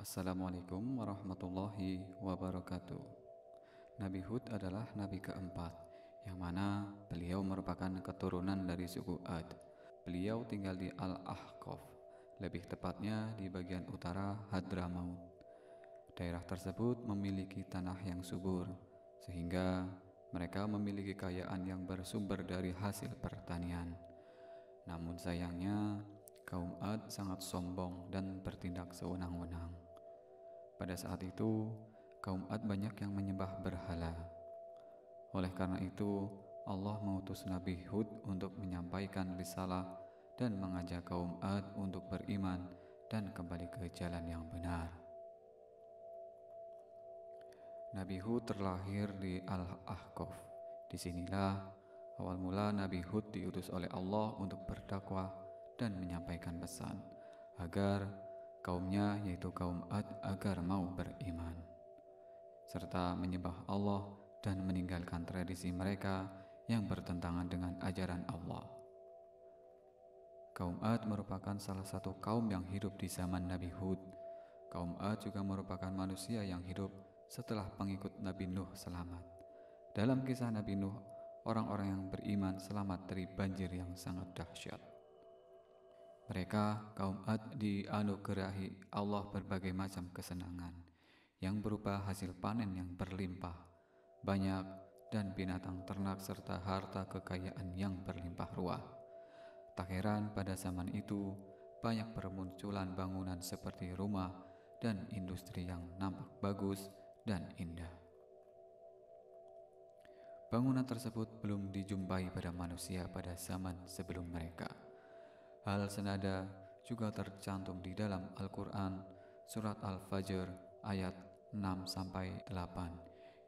Assalamualaikum warahmatullahi wabarakatuh. Nabi Hud adalah nabi keempat, yang mana beliau merupakan keturunan dari suku Ad. Beliau tinggal di Al-Ahqaf, lebih tepatnya di bagian utara Hadramaut. Daerah tersebut memiliki tanah yang subur, sehingga mereka memiliki kekayaan yang bersumber dari hasil pertanian. Namun sayangnya, kaum Ad sangat sombong dan bertindak sewenang-wenang. Pada saat itu, kaum Ad banyak yang menyembah berhala. Oleh karena itu, Allah mengutus Nabi Hud untuk menyampaikan risalah dan mengajak kaum Ad untuk beriman dan kembali ke jalan yang benar. Nabi Hud terlahir di Al-Ahqaf. Disinilah awal mula Nabi Hud diutus oleh Allah untuk berdakwah dan menyampaikan pesan agar kaumnya, yaitu kaum Ad, agar mau beriman serta menyembah Allah dan meninggalkan tradisi mereka yang bertentangan dengan ajaran Allah. Kaum Ad merupakan salah satu kaum yang hidup di zaman Nabi Hud. Kaum Ad juga merupakan manusia yang hidup setelah pengikut Nabi Nuh selamat. Dalam kisah Nabi Nuh, orang-orang yang beriman selamat dari banjir yang sangat dahsyat. Mereka, kaum Ad, dianugerahi Allah berbagai macam kesenangan yang berupa hasil panen yang berlimpah, banyak, dan binatang ternak serta harta kekayaan yang berlimpah ruah. Tak heran pada zaman itu banyak bermunculan bangunan seperti rumah dan industri yang nampak bagus dan indah. Bangunan tersebut belum dijumpai pada manusia pada zaman sebelum mereka. Hal senada juga tercantum di dalam Al-Quran surat Al-Fajr ayat 6-8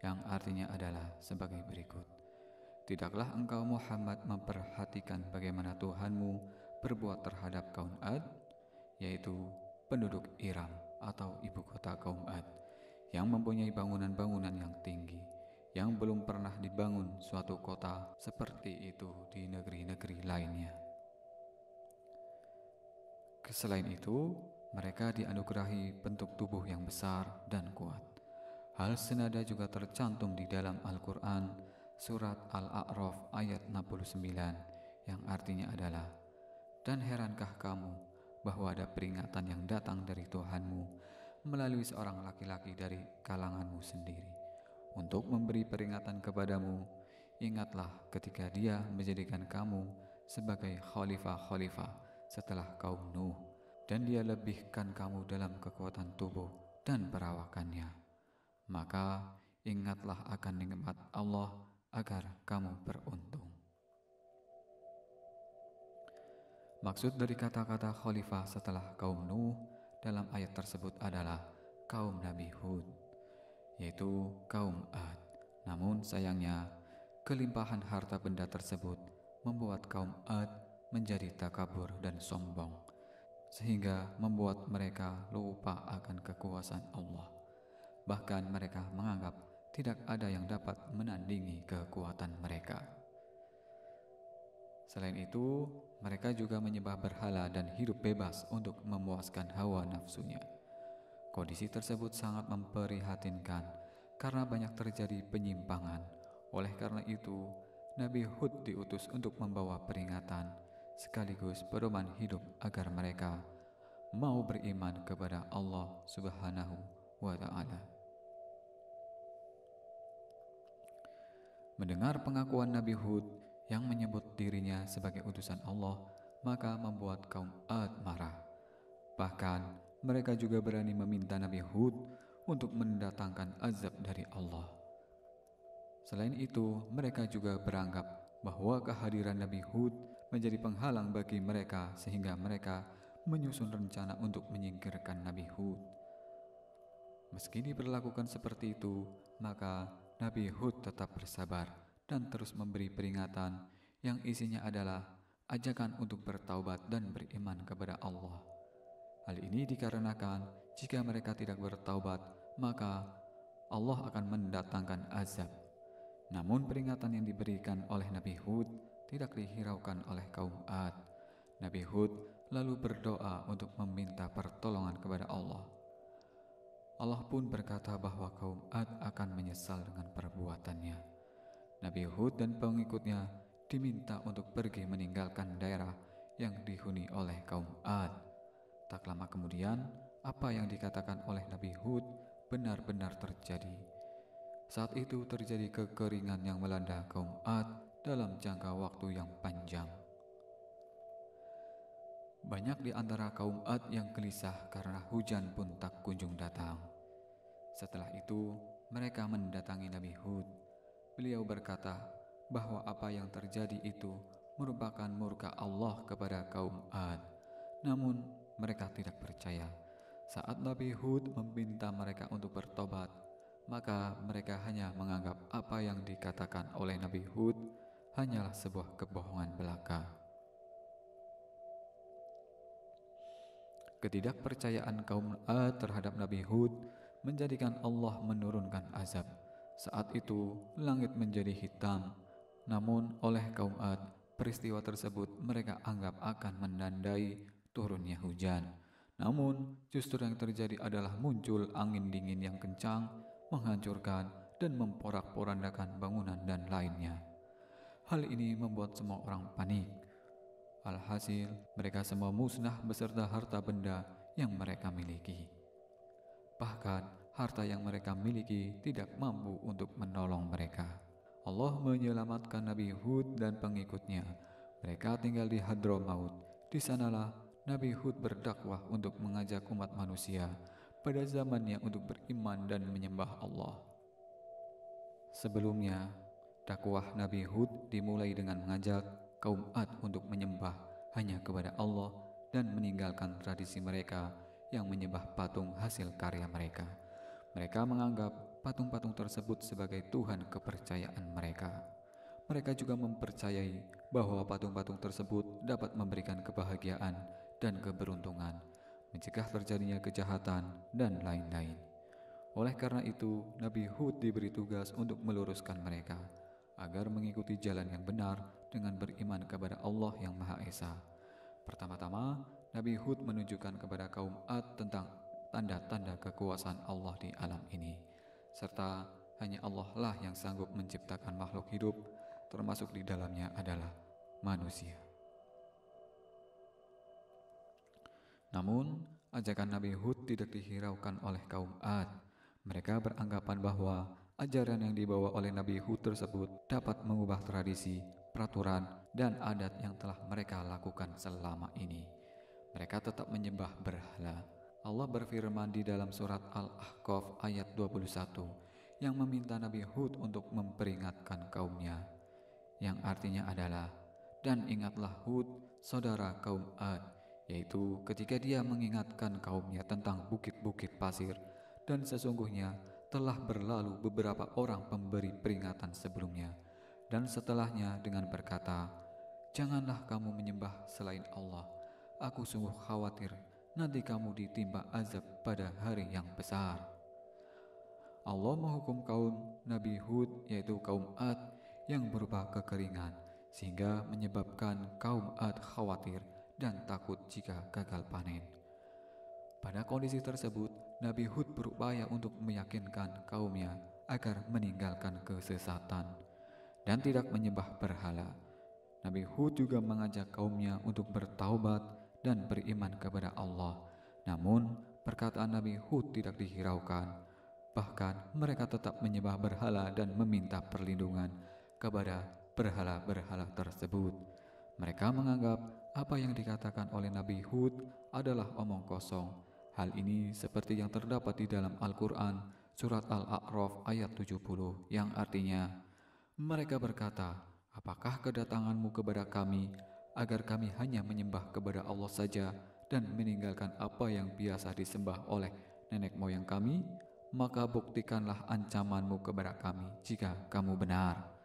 yang artinya adalah sebagai berikut. Tidaklah engkau Muhammad memperhatikan bagaimana Tuhanmu berbuat terhadap kaum Ad, yaitu penduduk Iram atau ibu kota kaum Ad, yang mempunyai bangunan-bangunan yang tinggi, yang belum pernah dibangun suatu kota seperti itu di negeri-negeri lainnya. Selain itu, mereka dianugerahi bentuk tubuh yang besar dan kuat. Hal senada juga tercantum di dalam Al-Quran surat Al-A'raf ayat 69 yang artinya adalah, dan herankah kamu bahwa ada peringatan yang datang dari Tuhanmu melalui seorang laki-laki dari kalanganmu sendiri untuk memberi peringatan kepadamu. Ingatlah ketika dia menjadikan kamu sebagai khalifah-khalifah setelah kaum Nuh, dan dia lebihkan kamu dalam kekuatan tubuh dan perawakannya. Maka ingatlah akan nikmat Allah agar kamu beruntung. Maksud dari kata-kata khalifah setelah kaum Nuh dalam ayat tersebut adalah kaum Nabi Hud, yaitu kaum Ad. Namun sayangnya, kelimpahan harta benda tersebut membuat kaum Ad menjadi takabur dan sombong, sehingga membuat mereka lupa akan kekuasaan Allah. Bahkan mereka menganggap tidak ada yang dapat menandingi kekuatan mereka. Selain itu, mereka juga menyembah berhala dan hidup bebas untuk memuaskan hawa nafsunya. Kondisi tersebut sangat memprihatinkan karena banyak terjadi penyimpangan. Oleh karena itu, Nabi Hud diutus untuk membawa peringatan sekaligus pedoman hidup agar mereka mau beriman kepada Allah Subhanahu wa Ta'ala. Mendengar pengakuan Nabi Hud yang menyebut dirinya sebagai utusan Allah, maka membuat kaum Ad marah. Bahkan mereka juga berani meminta Nabi Hud untuk mendatangkan azab dari Allah. Selain itu, mereka juga beranggap bahwa kehadiran Nabi Hud menjadi penghalang bagi mereka, sehingga mereka menyusun rencana untuk menyingkirkan Nabi Hud. Meski diperlakukan seperti itu, maka Nabi Hud tetap bersabar dan terus memberi peringatan yang isinya adalah ajakan untuk bertaubat dan beriman kepada Allah. Hal ini dikarenakan jika mereka tidak bertaubat, maka Allah akan mendatangkan azab. Namun peringatan yang diberikan oleh Nabi Hud tidak dihiraukan oleh kaum Ad. Nabi Hud lalu berdoa untuk meminta pertolongan kepada Allah. Allah pun berkata bahwa kaum Ad akan menyesal dengan perbuatannya. Nabi Hud dan pengikutnya diminta untuk pergi meninggalkan daerah yang dihuni oleh kaum Ad. Tak lama kemudian, apa yang dikatakan oleh Nabi Hud benar-benar terjadi. Saat itu terjadi kekeringan yang melanda kaum Ad dalam jangka waktu yang panjang. Banyak di antara kaum Ad yang gelisah karena hujan pun tak kunjung datang. Setelah itu, mereka mendatangi Nabi Hud. Beliau berkata bahwa apa yang terjadi itu merupakan murka Allah kepada kaum Ad. Namun, mereka tidak percaya. Saat Nabi Hud meminta mereka untuk bertobat, maka mereka hanya menganggap apa yang dikatakan oleh Nabi Hud hanyalah sebuah kebohongan belaka. Ketidakpercayaan kaum Ad terhadap Nabi Hud menjadikan Allah menurunkan azab. Saat itu langit menjadi hitam. Namun oleh kaum Ad, peristiwa tersebut mereka anggap akan menandai turunnya hujan. Namun justru yang terjadi adalah muncul angin dingin yang kencang, menghancurkan dan memporak-porandakan bangunan dan lainnya. Hal ini membuat semua orang panik. Alhasil, mereka semua musnah beserta harta benda yang mereka miliki. Bahkan, harta yang mereka miliki tidak mampu untuk menolong mereka. Allah menyelamatkan Nabi Hud dan pengikutnya. Mereka tinggal di Hadramaut. Di sanalah Nabi Hud berdakwah untuk mengajak umat manusia pada zamannya untuk beriman dan menyembah Allah. Sebelumnya, dakwah Nabi Hud dimulai dengan mengajak kaum Ad untuk menyembah hanya kepada Allah dan meninggalkan tradisi mereka yang menyembah patung hasil karya mereka. Mereka menganggap patung-patung tersebut sebagai Tuhan kepercayaan mereka. Mereka juga mempercayai bahwa patung-patung tersebut dapat memberikan kebahagiaan dan keberuntungan, mencegah terjadinya kejahatan, dan lain-lain. Oleh karena itu, Nabi Hud diberi tugas untuk meluruskan mereka agar mengikuti jalan yang benar dengan beriman kepada Allah yang Maha Esa. Pertama-tama, Nabi Hud menunjukkan kepada kaum Ad tentang tanda-tanda kekuasaan Allah di alam ini, serta hanya Allah lah yang sanggup menciptakan makhluk hidup, termasuk di dalamnya adalah manusia. Namun, ajakan Nabi Hud tidak dihiraukan oleh kaum Ad. Mereka beranggapan bahwa ajaran yang dibawa oleh Nabi Hud tersebut dapat mengubah tradisi, peraturan, dan adat yang telah mereka lakukan selama ini. Mereka tetap menyembah berhala. Allah berfirman di dalam surat Al-Ahqaf ayat 21 yang meminta Nabi Hud untuk memperingatkan kaumnya, yang artinya adalah, "Dan ingatlah Hud, saudara kaum Ad, yaitu ketika dia mengingatkan kaumnya tentang bukit-bukit pasir, dan sesungguhnya telah berlalu beberapa orang pemberi peringatan sebelumnya dan setelahnya dengan berkata, janganlah kamu menyembah selain Allah. Aku sungguh khawatir nanti kamu ditimpa azab pada hari yang besar." Allah menghukum kaum Nabi Hud, yaitu kaum Ad, yang berupa kekeringan, sehingga menyebabkan kaum Ad khawatir dan takut jika gagal panen. Pada kondisi tersebut, Nabi Hud berupaya untuk meyakinkan kaumnya agar meninggalkan kesesatan dan tidak menyembah berhala. Nabi Hud juga mengajak kaumnya untuk bertaubat dan beriman kepada Allah. Namun, perkataan Nabi Hud tidak dihiraukan. Bahkan, mereka tetap menyembah berhala dan meminta perlindungan kepada berhala-berhala tersebut. Mereka menganggap apa yang dikatakan oleh Nabi Hud adalah omong kosong. Hal ini seperti yang terdapat di dalam Al-Quran, surat Al-A'raf ayat 70, yang artinya, mereka berkata, apakah kedatanganmu kepada kami agar kami hanya menyembah kepada Allah saja dan meninggalkan apa yang biasa disembah oleh nenek moyang kami? Maka buktikanlah ancamanmu kepada kami jika kamu benar.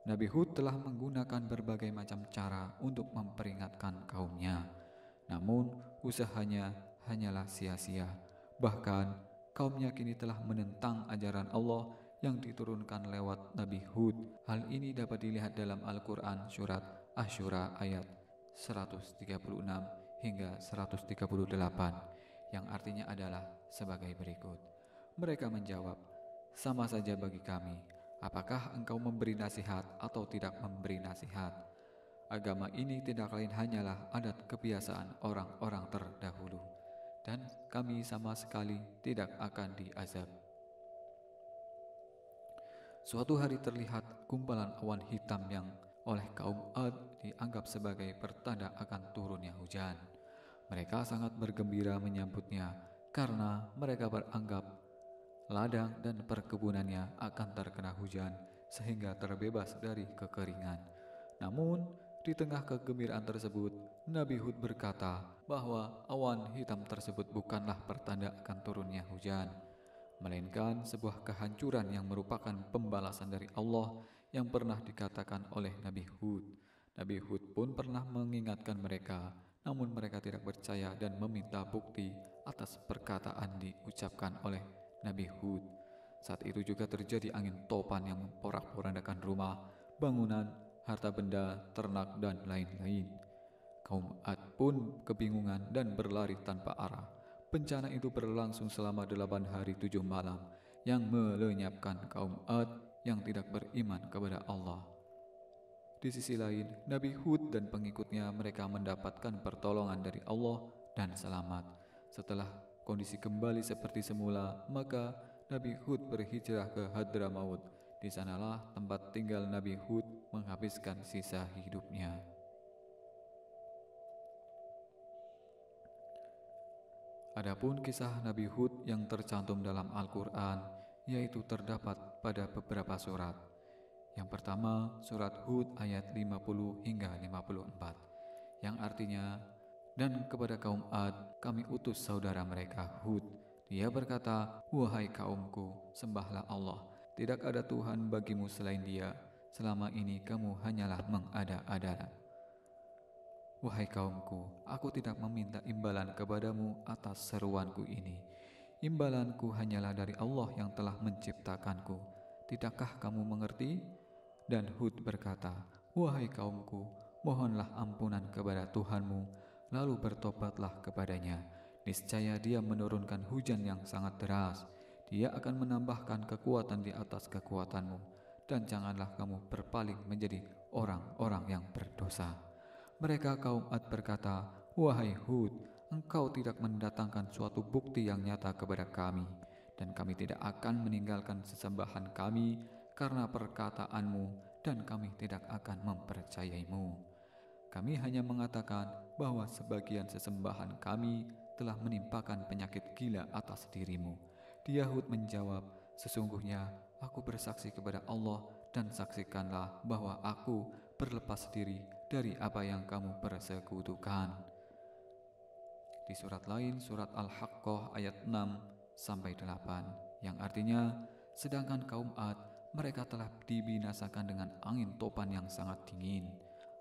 Nabi Hud telah menggunakan berbagai macam cara untuk memperingatkan kaumnya. Namun usahanya hanyalah sia-sia. Bahkan kaumnya kini telah menentang ajaran Allah yang diturunkan lewat Nabi Hud. Hal ini dapat dilihat dalam Al-Quran surat Asy-Syura ayat 136 hingga 138, yang artinya adalah sebagai berikut. Mereka menjawab, "Sama saja bagi kami, apakah engkau memberi nasihat atau tidak memberi nasihat? Agama ini tidak lain hanyalah adat kebiasaan orang-orang terdahulu, dan kami sama sekali tidak akan diazab." Suatu hari terlihat gumpalan awan hitam yang oleh kaum Ad dianggap sebagai pertanda akan turunnya hujan. Mereka sangat bergembira menyambutnya karena mereka beranggap ladang dan perkebunannya akan terkena hujan sehingga terbebas dari kekeringan. Namun, di tengah kegembiraan tersebut, Nabi Hud berkata bahwa awan hitam tersebut bukanlah pertanda akan turunnya hujan, melainkan sebuah kehancuran yang merupakan pembalasan dari Allah yang pernah dikatakan oleh Nabi Hud. Nabi Hud pun pernah mengingatkan mereka, namun mereka tidak percaya dan meminta bukti atas perkataan diucapkan oleh Nabi Hud. Saat itu juga terjadi angin topan yang memporak-porandakan rumah, bangunan, harta benda, ternak, dan lain-lain. Kaum Ad pun kebingungan dan berlari tanpa arah. Bencana itu berlangsung selama 8 hari 7 malam yang melenyapkan kaum Ad yang tidak beriman kepada Allah. Di sisi lain, Nabi Hud dan pengikutnya mereka mendapatkan pertolongan dari Allah dan selamat. Setelah kondisi kembali seperti semula, maka Nabi Hud berhijrah ke Hadramaut. Di sanalah tempat tinggal Nabi Hud menghabiskan sisa hidupnya. Adapun kisah Nabi Hud yang tercantum dalam Al-Quran, yaitu terdapat pada beberapa surat. Yang pertama, surat Hud ayat 50 hingga 54, yang artinya, "Dan kepada kaum Ad, kami utus saudara mereka Hud. Dia berkata, 'Wahai kaumku, sembahlah Allah. Tidak ada Tuhan bagimu selain Dia. Selama ini kamu hanyalah mengada-ada. Wahai kaumku, aku tidak meminta imbalan kepadamu atas seruanku ini. Imbalanku hanyalah dari Allah yang telah menciptakanku. Tidakkah kamu mengerti?' Dan Hud berkata, 'Wahai kaumku, mohonlah ampunan kepada Tuhanmu, lalu bertobatlah kepadanya. Niscaya Dia menurunkan hujan yang sangat deras. Dia akan menambahkan kekuatan di atas kekuatanmu, dan janganlah kamu berpaling menjadi orang-orang yang berdosa.' Mereka kaum Ad berkata, 'Wahai Hud, engkau tidak mendatangkan suatu bukti yang nyata kepada kami, dan kami tidak akan meninggalkan sesembahan kami karena perkataanmu, dan kami tidak akan mempercayaimu. Kami hanya mengatakan bahwa sebagian sesembahan kami telah menimpakan penyakit gila atas dirimu.' Dia Hud menjawab, 'Sesungguhnya aku bersaksi kepada Allah, dan saksikanlah bahwa aku berlepas diri dari apa yang kamu persekutukan.'" Di surat lain, surat Al-Haqqah ayat 6-8, yang artinya, "Sedangkan kaum Ad, mereka telah dibinasakan dengan angin topan yang sangat dingin.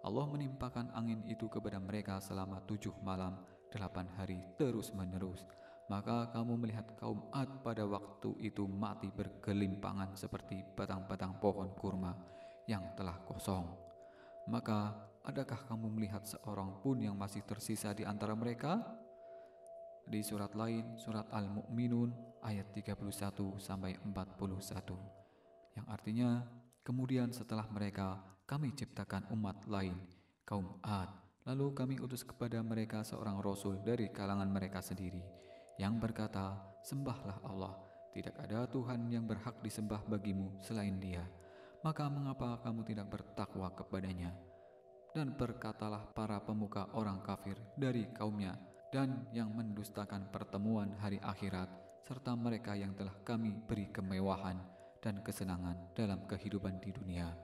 Allah menimpakan angin itu kepada mereka selama 7 malam 8 hari terus-menerus. Maka kamu melihat kaum Ad pada waktu itu mati bergelimpangan seperti batang-batang pohon kurma yang telah kosong. Maka adakah kamu melihat seorang pun yang masih tersisa di antara mereka?" Di surat lain, surat Al-Mu'minun ayat 31-41, yang artinya, "Kemudian setelah mereka, kami ciptakan umat lain, kaum Ad. Lalu kami utus kepada mereka seorang rasul dari kalangan mereka sendiri, yang berkata, 'Sembahlah Allah, tidak ada Tuhan yang berhak disembah bagimu selain Dia. Maka mengapa kamu tidak bertakwa kepadanya?' Dan berkatalah para pemuka orang kafir dari kaumnya dan yang mendustakan pertemuan hari akhirat, serta mereka yang telah kami beri kemewahan dan kesenangan dalam kehidupan di dunia,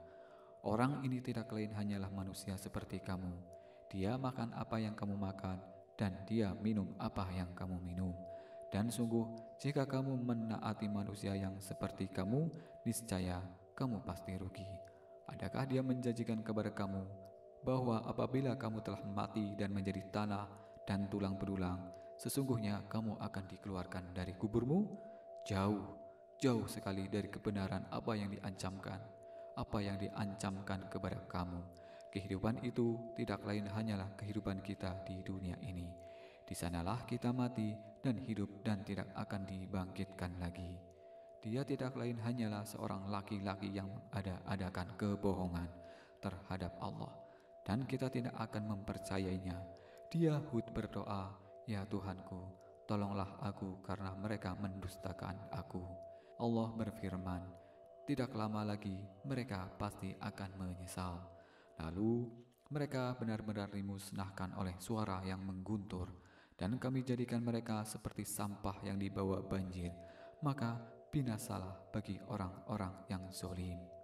'Orang ini tidak lain hanyalah manusia seperti kamu. Dia makan apa yang kamu makan, dan dia minum apa yang kamu minum. Dan sungguh, jika kamu menaati manusia yang seperti kamu, niscaya kamu pasti rugi. Adakah dia menjanjikan kepada kamu bahwa apabila kamu telah mati dan menjadi tanah dan tulang belulang, sesungguhnya kamu akan dikeluarkan dari kuburmu? Jauh sekali dari kebenaran apa yang diancamkan kepada kamu. Kehidupan itu tidak lain hanyalah kehidupan kita di dunia ini. Di sanalah kita mati, dan hidup dan tidak akan dibangkitkan lagi. Dia tidak lain hanyalah seorang laki-laki yang mengada-adakan kebohongan terhadap Allah, dan kita tidak akan mempercayainya. Dia Hud berdoa, "Ya Tuhanku, tolonglah aku karena mereka mendustakan aku." Allah berfirman, "Tidak lama lagi mereka pasti akan menyesal." Lalu mereka benar-benar dimusnahkan oleh suara yang mengguntur, dan kami jadikan mereka seperti sampah yang dibawa banjir. Maka binasalah bagi orang-orang yang zalim.